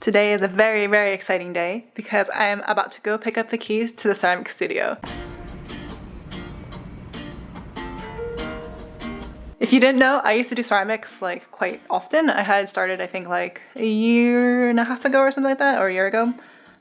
Today is a very, very exciting day because I am about to go pick up the keys to the ceramic studio. If you didn't know, I used to do ceramics like quite often. I had started, I think, like a year and a half ago or something like that, or a year ago.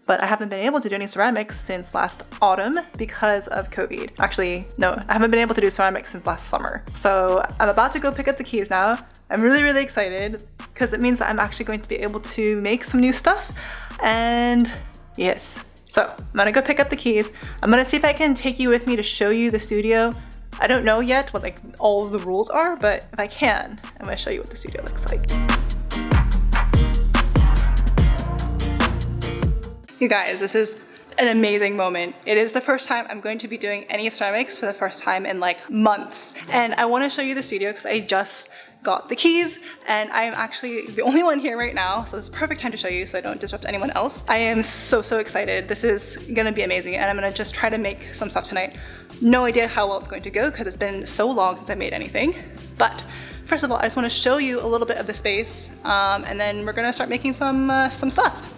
But I haven't been able to do any ceramics since last autumn because of COVID. Actually, no, I haven't been able to do ceramics since last summer. So I'm about to go pick up the keys now. I'm really, really excited because it means that I'm actually going to be able to make some new stuff. And yes, so I'm gonna go pick up the keys. I'm gonna see if I can take you with me to show you the studio. I don't know yet what like all of the rules are, but if I can, I'm gonna show you what the studio looks like. You guys, this is an amazing moment. It is the first time I'm going to be doing any ceramics for the first time in like months. And I want to show you the studio because I just got the keys and I'm actually the only one here right now. So it's a perfect time to show you so I don't disrupt anyone else. I am so excited. This is gonna be amazing and I'm gonna just try to make some stuff tonight. No idea how well it's going to go because it's been so long since I made anything. But first of all, I just want to show you a little bit of the space and then we're gonna start making some stuff.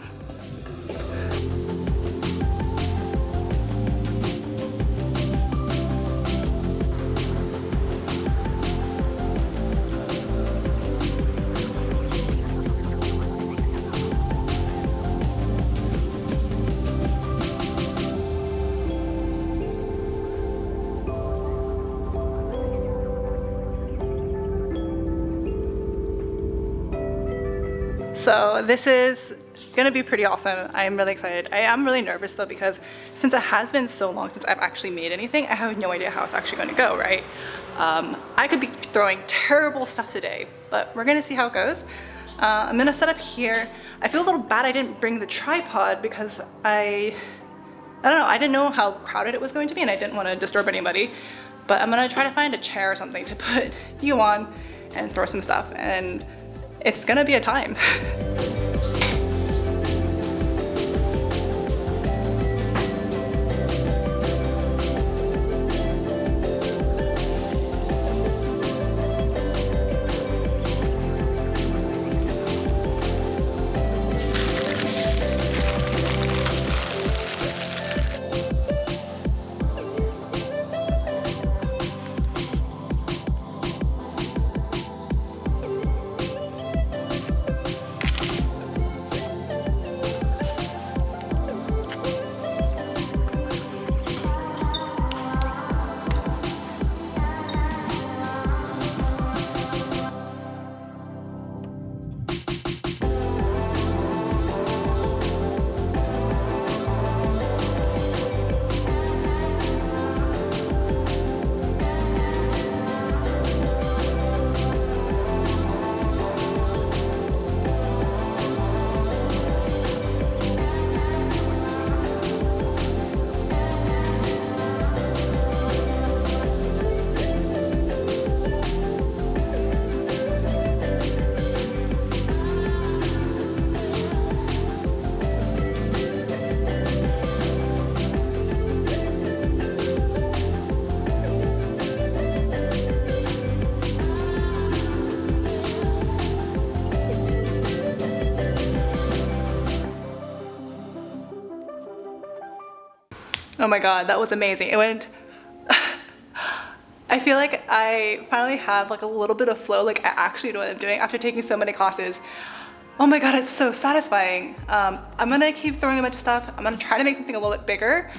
So this is gonna be pretty awesome. I'm really excited. I am really nervous though because since it has been so long since I've actually made anything, I have no idea how it's actually gonna go, right? I could be throwing terrible stuff today, but we're gonna see how it goes. I'm gonna set up here. I feel a little bad I didn't bring the tripod because I don't know, I didn't know how crowded it was going to be and I didn't want to disturb anybody, but I'm gonna try to find a chair or something to put you on and throw some stuff, and it's gonna be a time. Oh my god, that was amazing. It went... I feel like I finally have like a little bit of flow, like I actually know what I'm doing after taking so many classes. Oh my god, it's so satisfying. I'm gonna keep throwing a bunch of stuff. I'm gonna try to make something a little bit bigger.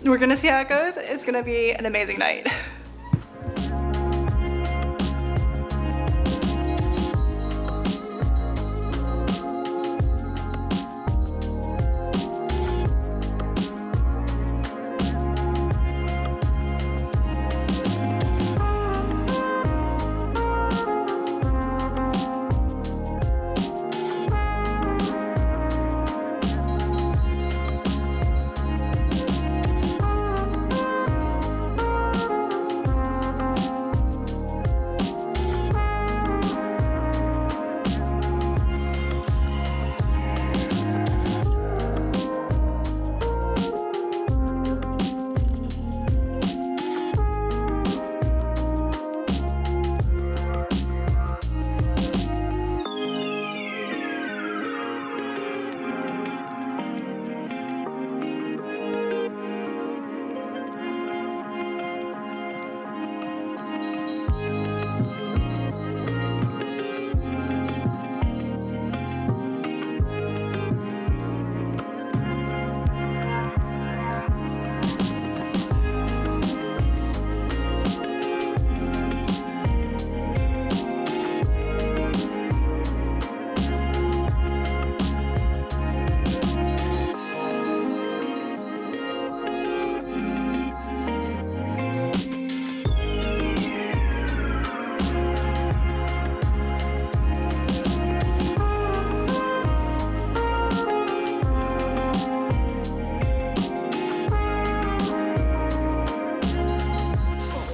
We're gonna see how it goes. It's gonna be an amazing night.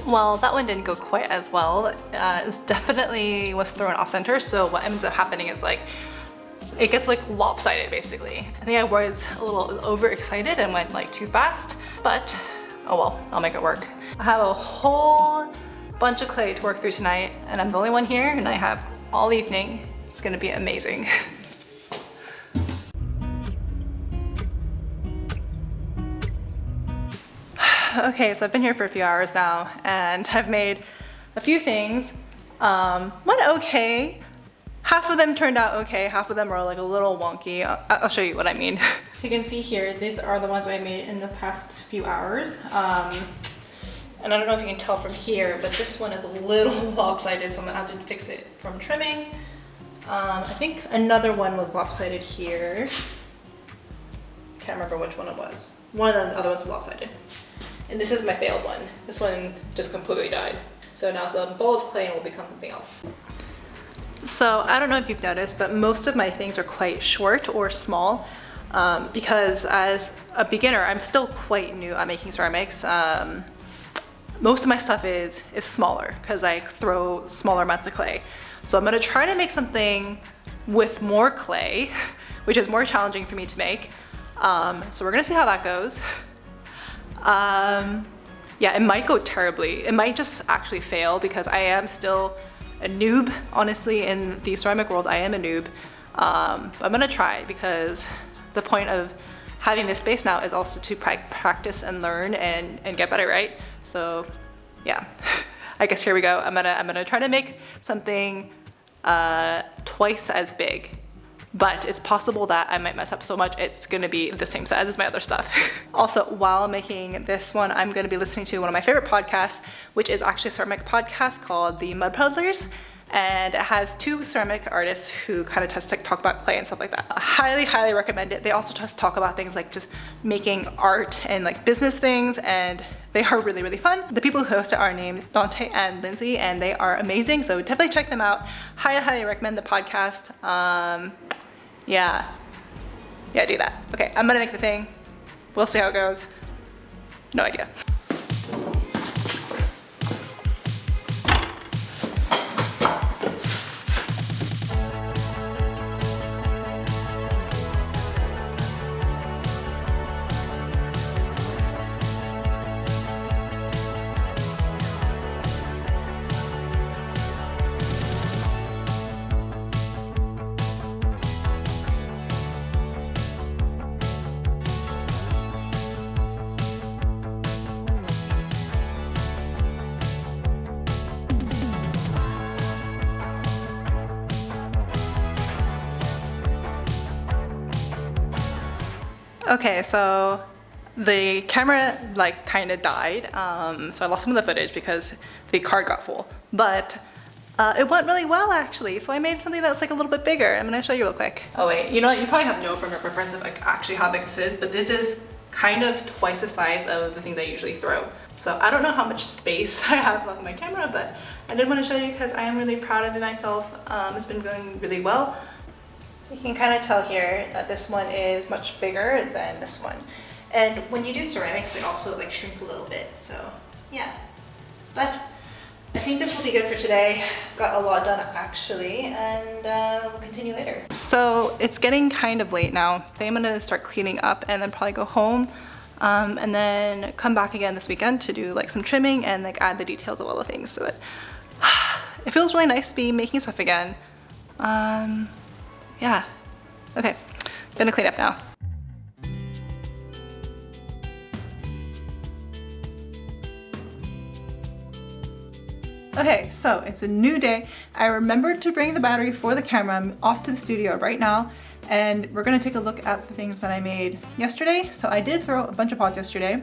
Well, that one didn't go quite as well. It definitely was thrown off center, so what ends up happening is like, it gets like lopsided basically. I think I was a little overexcited and went like too fast, but oh well, I'll make it work. I have a whole bunch of clay to work through tonight, and I'm the only one here, and I have all evening. It's gonna be amazing. Okay, so I've been here for a few hours now, and I've made a few things. Went okay. Half of them turned out okay, half of them are like a little wonky. I'll show you what I mean. So you can see here, these are the ones I made in the past few hours. And I don't know if you can tell from here, but this one is a little lopsided, so I'm gonna have to fix it from trimming. I think another one was lopsided here. Can't remember which one it was. One of the other ones is lopsided. And this is my failed one. This one just completely died. So now it's a bowl of clay and will become something else. So I don't know if you've noticed, but most of my things are quite short or small because as a beginner, I'm still quite new at making ceramics. Most of my stuff is smaller because I throw smaller amounts of clay. So I'm gonna try to make something with more clay, which is more challenging for me to make. So we're gonna see how that goes. Yeah, it might go terribly. It might just actually fail because I am still a noob, honestly, in the ceramic world. I am a noob. But I'm gonna try because the point of having this space now is also to practice and learn and get better, right? So yeah, I guess here we go. I'm gonna try to make something twice as big. But it's possible that I might mess up so much it's gonna be the same size as my other stuff. Also, while making this one, I'm gonna be listening to one of my favorite podcasts, which is actually a ceramic podcast called The Mud Puddlers. And it has two ceramic artists who kind of just like talk about clay and stuff like that. I highly, highly recommend it. They also just talk about things like just making art and like business things, and they are really, really fun. The people who host it are named Dante and Lindsay, and they are amazing. So definitely check them out. Highly, highly recommend the podcast. Yeah, do that. Okay, I'm gonna make the thing. We'll see how it goes. No idea. Okay, so the camera like kind of died, so I lost some of the footage because the card got full, but it went really well actually. So I made something that's like a little bit bigger. I'm gonna show you real quick. Oh wait, you know what? You probably have no frame of reference of like actually how big this is, but this is kind of twice the size of the things I usually throw. So I don't know how much space I have left on my camera, but I did want to show you because I am really proud of it myself. It's been going really well. So you can kind of tell here that this one is much bigger than this one. And when you do ceramics, they also like shrink a little bit, so yeah. But I think this will be good for today. Got a lot done actually, and we'll continue later. So it's getting kind of late now. I think I'm gonna start cleaning up and then probably go home and then come back again this weekend to do like some trimming and like add the details of all the things. So it feels really nice to be making stuff again. Yeah, okay, gonna clean up now. Okay, so it's a new day. I remembered to bring the battery for the camera. I'm off to the studio right now, and we're gonna take a look at the things that I made yesterday. So I did throw a bunch of pots yesterday,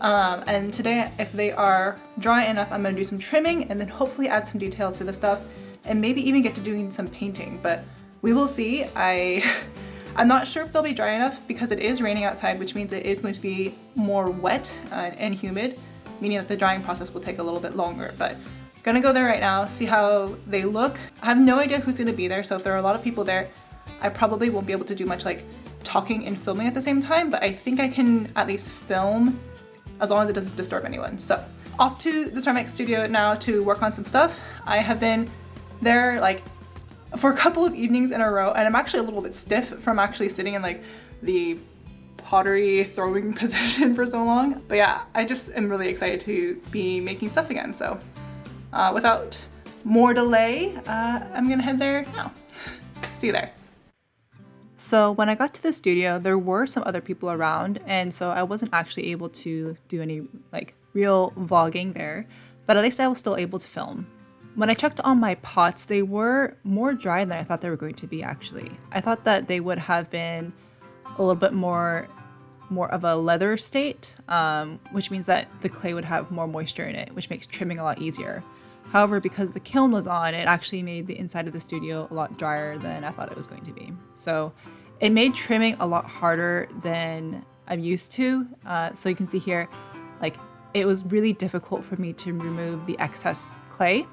and today, if they are dry enough, I'm gonna do some trimming and then hopefully add some details to the stuff and maybe even get to doing some painting, but we will see. I'm not sure if they'll be dry enough because it is raining outside, which means it is going to be more wet and humid, meaning that the drying process will take a little bit longer. But gonna go there right now, see how they look. I have no idea who's gonna be there, so if there are a lot of people there, I probably won't be able to do much like talking and filming at the same time, but I think I can at least film as long as it doesn't disturb anyone. So off to the ceramic studio now to work on some stuff. I have been there like for a couple of evenings in a row, and I'm actually a little bit stiff from actually sitting in like the pottery throwing position for so long. But yeah, I just am really excited to be making stuff again. So without more delay, I'm gonna head there now. See you there. So when I got to the studio, there were some other people around, and so I wasn't actually able to do any like real vlogging there, but at least I was still able to film. When I checked on my pots, they were more dry than I thought they were going to be actually. I thought that they would have been a little bit more of a leather state, which means that the clay would have more moisture in it, which makes trimming a lot easier. However, because the kiln was on, it actually made the inside of the studio a lot drier than I thought it was going to be. So it made trimming a lot harder than I'm used to. So you can see here, like it was really difficult for me to remove the excess clay.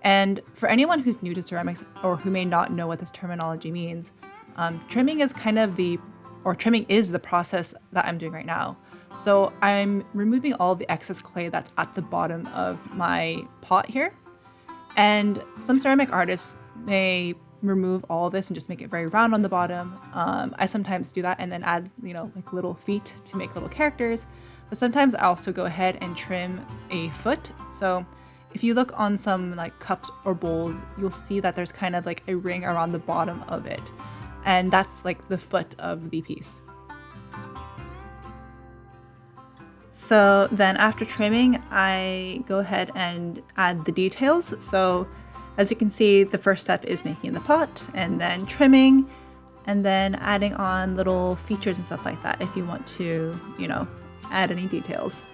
And for anyone who's new to ceramics or who may not know what this terminology means, trimming is trimming is the process that I'm doing right now. So I'm removing all the excess clay that's at the bottom of my pot here. And some ceramic artists may remove all of this and just make it very round on the bottom. I sometimes do that and then add, like little feet to make little characters. But sometimes I also go ahead and trim a foot. So if you look on some like cups or bowls, you'll see that there's kind of like a ring around the bottom of it. And that's like the foot of the piece. So then after trimming, I go ahead and add the details. So as you can see, the first step is making the pot and then trimming and then adding on little features and stuff like that if you want to, add any details.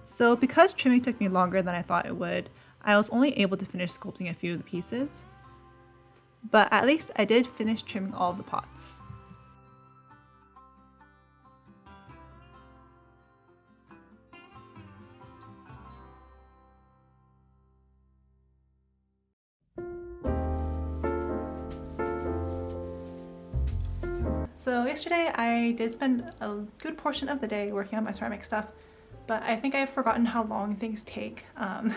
So because trimming took me longer than I thought it would, I was only able to finish sculpting a few of the pieces. But at least I did finish trimming all of the pots. So yesterday I did spend a good portion of the day working on my ceramic stuff, but I think I've forgotten how long things take.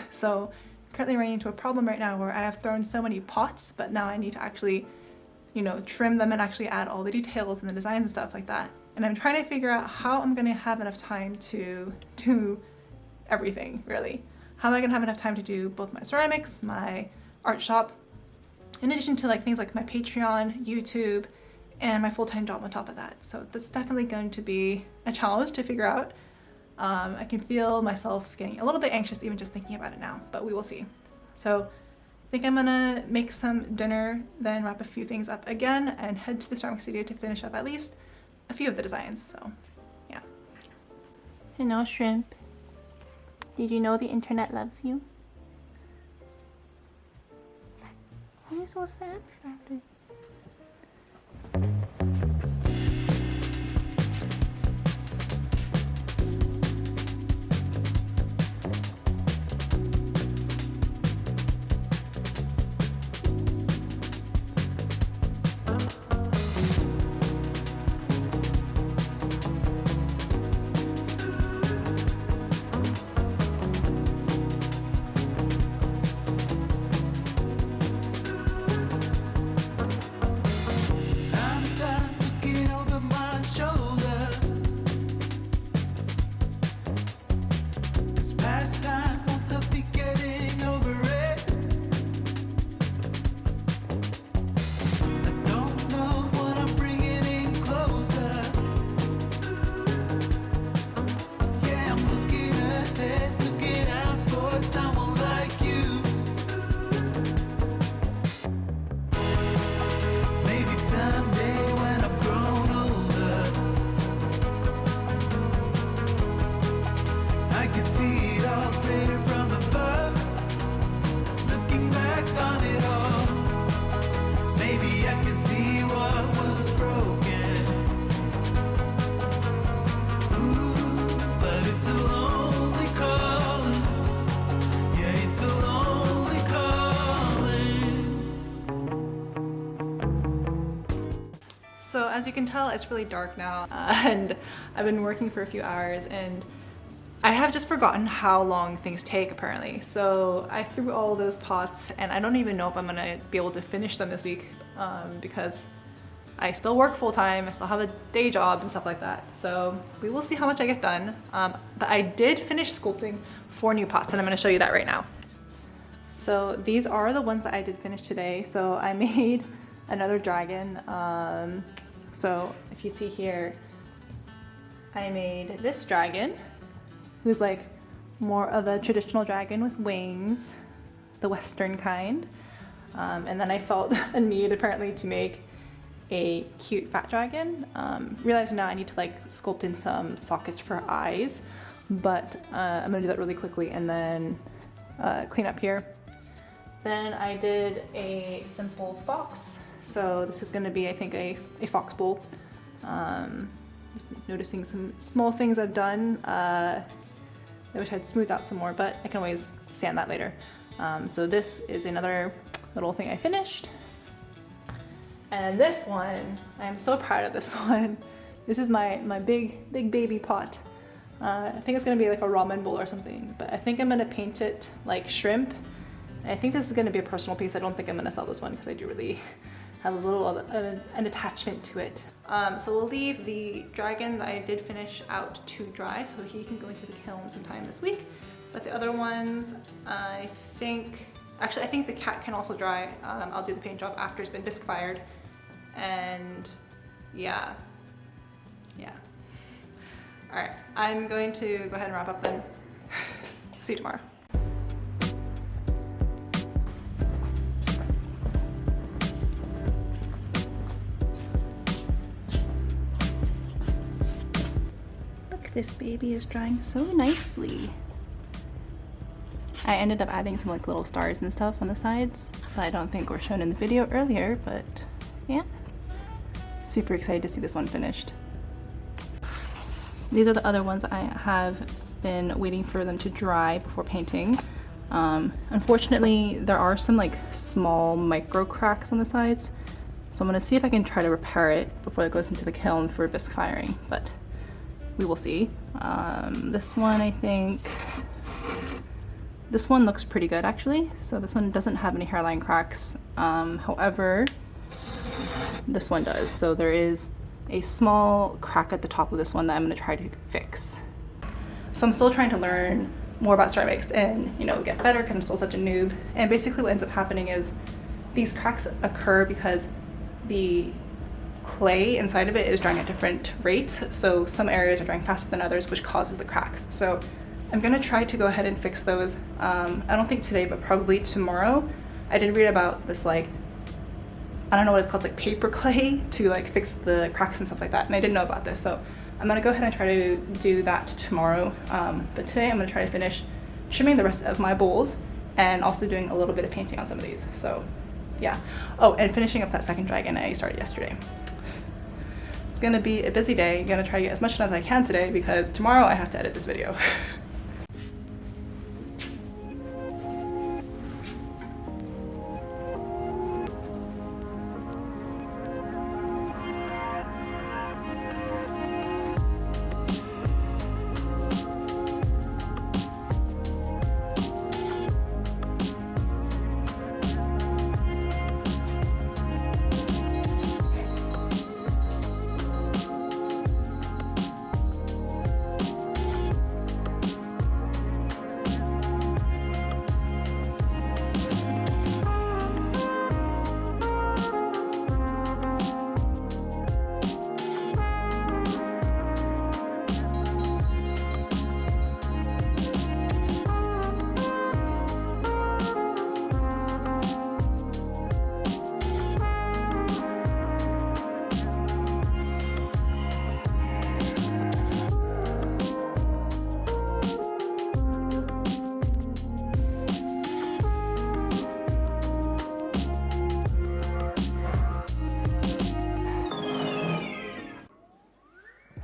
So currently running into a problem right now where I have thrown so many pots, but now I need to actually, trim them and actually add all the details and the designs and stuff like that. And I'm trying to figure out how I'm gonna have enough time to do everything, really. How am I gonna have enough time to do both my ceramics, my art shop, in addition to things like my Patreon, YouTube, and my full-time job on top of that. So that's definitely going to be a challenge to figure out. I can feel myself getting a little bit anxious even just thinking about it now, but we will see. So I think I'm gonna make some dinner, then wrap a few things up again and head to the ceramic studio to finish up at least a few of the designs, so yeah. Hello, shrimp. Did you know the internet loves you? You're so sad, shrimp. So as you can tell, it's really dark now and I've been working for a few hours and I have just forgotten how long things take apparently. So I threw all those pots and I don't even know if I'm gonna be able to finish them this week because I still work full-time, I still have a day job and stuff like that. So we will see how much I get done. But I did finish sculpting 4 new pots and I'm gonna show you that right now. So these are the ones that I did finish today. So I made another dragon. So if you see here, I made this dragon, who's like more of a traditional dragon with wings, the Western kind. And then I felt a need apparently to make a cute fat dragon. Realizing now I need to like sculpt in some sockets for eyes, but I'm gonna do that really quickly and then clean up here. Then I did a simple fox. So this is gonna be, I think, a fox bowl. Just noticing some small things I've done. I wish I'd smoothed out some more, but I can always sand that later. So this is another little thing I finished. And this one, I am so proud of this one. This is my big baby pot. I think it's gonna be like a ramen bowl or something, but I think I'm gonna paint it like shrimp. And I think this is gonna be a personal piece. I don't think I'm gonna sell this one because I do really have a little of an attachment to it. So we'll leave the dragon that I did finish out to dry so he can go into the kiln sometime this week. But the other ones, I think the cat can also dry. I'll do the paint job after it's been bisque fired. And yeah. All right, I'm going to go ahead and wrap up then. See you tomorrow. This baby is drying so nicely. I ended up adding some like little stars and stuff on the sides that I don't think were shown in the video earlier, but yeah. Super excited to see this one finished. These are the other ones I have been waiting for them to dry before painting. Unfortunately, there are some like small micro cracks on the sides, so I'm gonna see if I can try to repair it before it goes into the kiln for bisque firing, but we will see. This one, I think, this one looks pretty good actually. So this one doesn't have any hairline cracks. However, this one does. So there is a small crack at the top of this one that I'm gonna try to fix. So I'm still trying to learn more about ceramics and, you know, get better because I'm still such a noob. And basically what ends up happening is these cracks occur because the clay inside of it is drying at different rates. So some areas are drying faster than others, which causes the cracks. So I'm gonna try to go ahead and fix those. I don't think today, but probably tomorrow. I did read about this, like, I don't know what it's called, it's like paper clay to like fix the cracks and stuff like that. And I didn't know about this. So I'm gonna go ahead and try to do that tomorrow. But today I'm gonna try to finish shimming the rest of my bowls and also doing a little bit of painting on some of these. So yeah. Oh, and finishing up that second dragon I started yesterday. It's gonna be a busy day. I'm gonna try to get as much done as I can today because tomorrow I have to edit this video.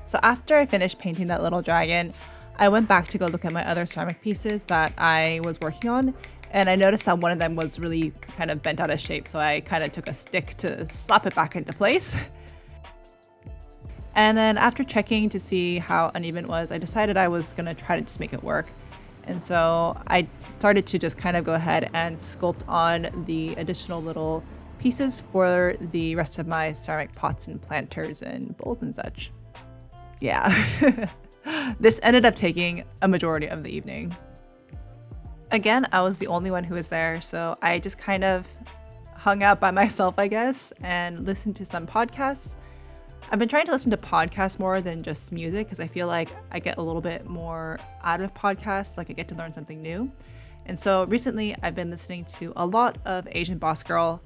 So after I finished painting that little dragon, I went back to go look at my other ceramic pieces that I was working on, and I noticed that one of them was really kind of bent out of shape, so I kind of took a stick to slap it back into place. And then after checking to see how uneven it was, I decided I was gonna try to just make it work. And so I started to just kind of go ahead and sculpt on the additional little pieces for the rest of my ceramic pots and planters and bowls and such. Yeah, this ended up taking a majority of the evening. Again, I was the only one who was there, so I just kind of hung out by myself, I guess, and listened to some podcasts. I've been trying to listen to podcasts more than just music because I feel like I get a little bit more out of podcasts, like I get to learn something new. And so recently I've been listening to a lot of Asian Boss Girl.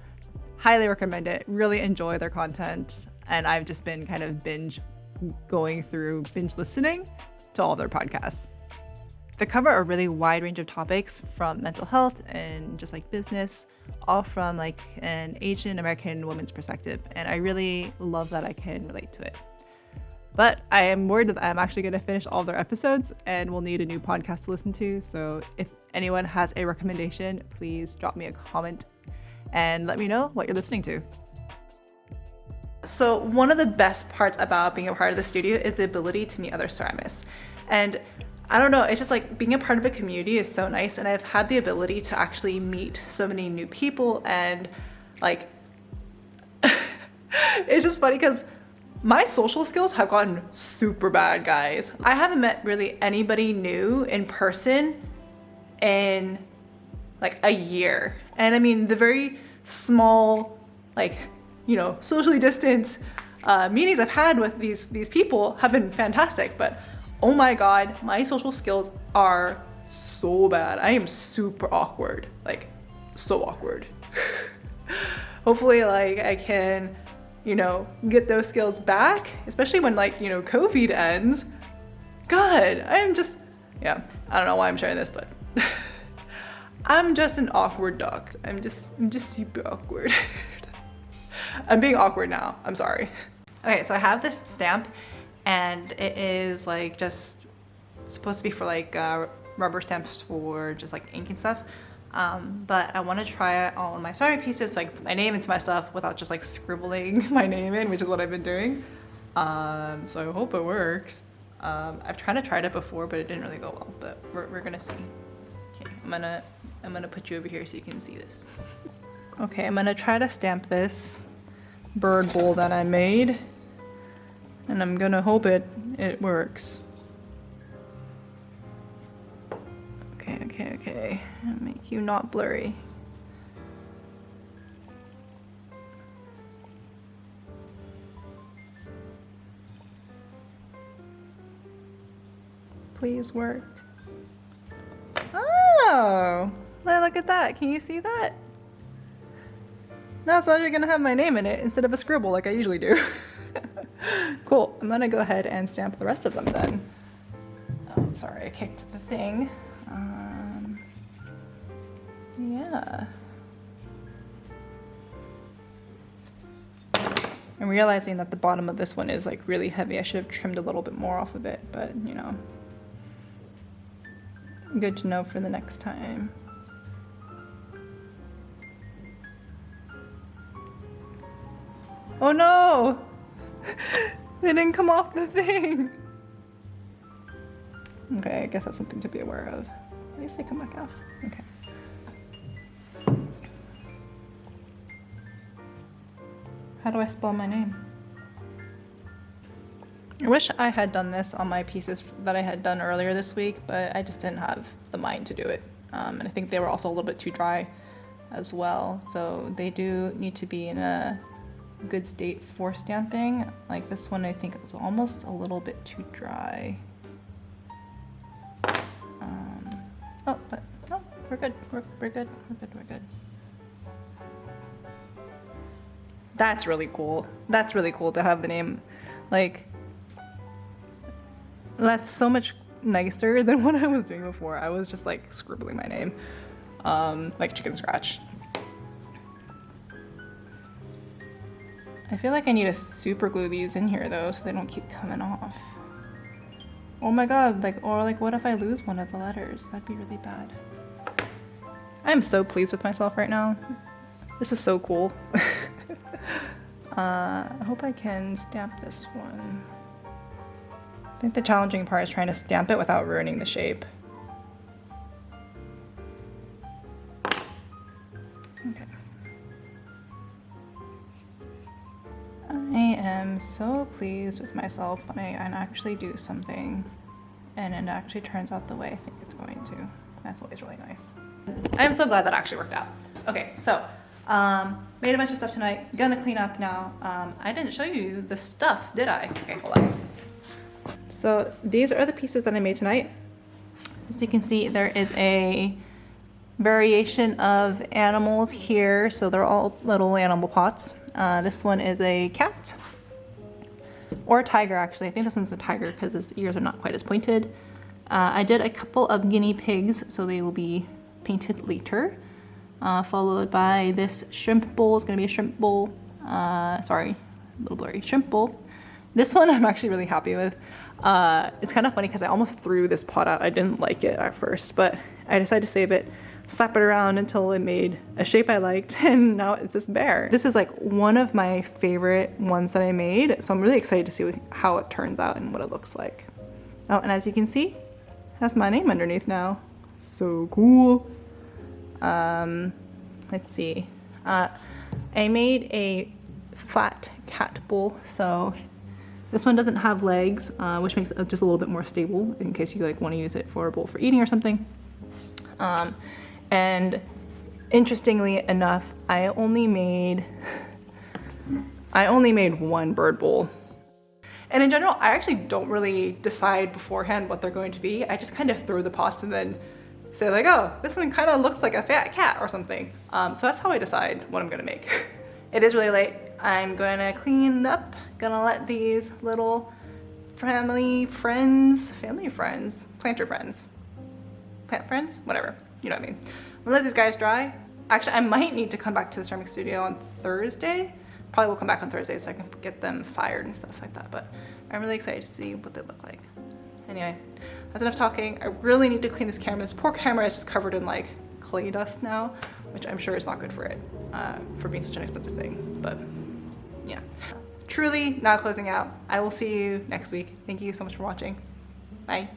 Highly recommend it, really enjoy their content, and I've just been kind of binge listening to all their podcasts. They cover a really wide range of topics from mental health and just like business, all from like an Asian American woman's perspective. And I really love that I can relate to it. But I am worried that I'm actually going to finish all their episodes and we'll need a new podcast to listen to. So if anyone has a recommendation, please drop me a comment and let me know what you're listening to. So one of the best parts about being a part of the studio is the ability to meet other ceramicists. And I don't know, it's just like being a part of a community is so nice, and I've had the ability to actually meet so many new people, and like it's just funny because my social skills have gotten super bad, guys. I haven't met really anybody new in person in like a year. And I mean, the very small, like, you know, socially distanced meetings I've had with these people have been fantastic, but oh my God, my social skills are so bad. I am super awkward, like so awkward. Hopefully like I can, you know, get those skills back, especially when like, you know, COVID ends. God, I am just, yeah, I don't know why I'm sharing this, but I'm just an awkward duck. I'm just super awkward. I'm being awkward now, I'm sorry. Okay, so I have this stamp and it is like just supposed to be for like rubber stamps for just like ink and stuff. But I want to try it on my ceramic pieces so I can put my name into my stuff without just like scribbling my name in, which is what I've been doing. So I hope it works. I've tried it before, but it didn't really go well, but we're gonna see. Okay, I'm gonna put you over here so you can see this. Okay, I'm gonna try to stamp this bird bowl that I made, and I'm gonna hope it works. Okay. I'll make you not blurry. please work. Oh, look at that. Can you see that? Now it's actually gonna have my name in it instead of a scribble like I usually do. Cool, I'm gonna go ahead and stamp the rest of them then. Oh, sorry, I kicked the thing. Yeah. I'm realizing that the bottom of this one is like really heavy. I should have trimmed a little bit more off of it, but you know, good to know for the next time. Oh no! They didn't come off the thing! Okay, I guess that's something to be aware of. At least they come back off. Okay. How do I spell my name? I wish I had done this on my pieces that I had done earlier this week, but I just didn't have the mind to do it. And I think they were also a little bit too dry as well. So they do need to be in a good state for stamping. Like this one, I think it was almost a little bit too dry. Oh, but no, we're good. We're good. We're good. That's really cool. That's really cool to have the name. Like, that's so much nicer than what I was doing before. I was just like scribbling my name, like chicken scratch. I feel like I need to super glue these in here though, so they don't keep coming off. Oh my god, like, or like what if I lose one of the letters? That'd be really bad. I'm so pleased with myself right now. This is so cool. I hope I can stamp this one. I think the challenging part is trying to stamp it without ruining the shape. Okay. I am so pleased with myself when I actually do something and it actually turns out the way I think it's going to. That's always really nice. I am so glad that actually worked out. Okay, so made a bunch of stuff tonight. Gonna clean up now. I didn't show you the stuff, did I? Okay, hold on. So these are the pieces that I made tonight. As you can see, there is a variation of animals here. So they're all little animal pots. This one is a cat or a tiger, actually. I think this one's a tiger because his ears are not quite as pointed. I did a couple of guinea pigs, so they will be painted later. Followed by this shrimp bowl. It's gonna be a shrimp bowl. Sorry, a little blurry. Shrimp bowl. This one I'm actually really happy with. It's kind of funny because I almost threw this pot out. I didn't like it at first, but I decided to save it, slap it around until it made a shape I liked, and now it's this bear. This is like one of my favorite ones that I made, so I'm really excited to see how it turns out and what it looks like. Oh, and as you can see, it has my name underneath now. So cool. Let's see. I made a flat cat bowl, so this one doesn't have legs, which makes it just a little bit more stable in case you like want to use it for a bowl for eating or something. And interestingly enough, I only made one bird bowl. And in general, I actually don't really decide beforehand what they're going to be. I just kind of throw the pots and then say like, oh, this one kind of looks like a fat cat or something. So that's how I decide what I'm gonna make. It is really late. I'm gonna clean up, gonna let these little planter friends, plant friends, whatever, you know what I mean. I'm gonna let these guys dry. Actually, I might need to come back to the ceramic studio on Thursday. Probably will come back on Thursday so I can get them fired and stuff like that, but I'm really excited to see what they look like. Anyway, that's enough talking. I really need to clean this camera. This poor camera is just covered in like clay dust now, which I'm sure is not good for it, for being such an expensive thing, but yeah. Truly now closing out. I will see you next week. Thank you so much for watching. Bye.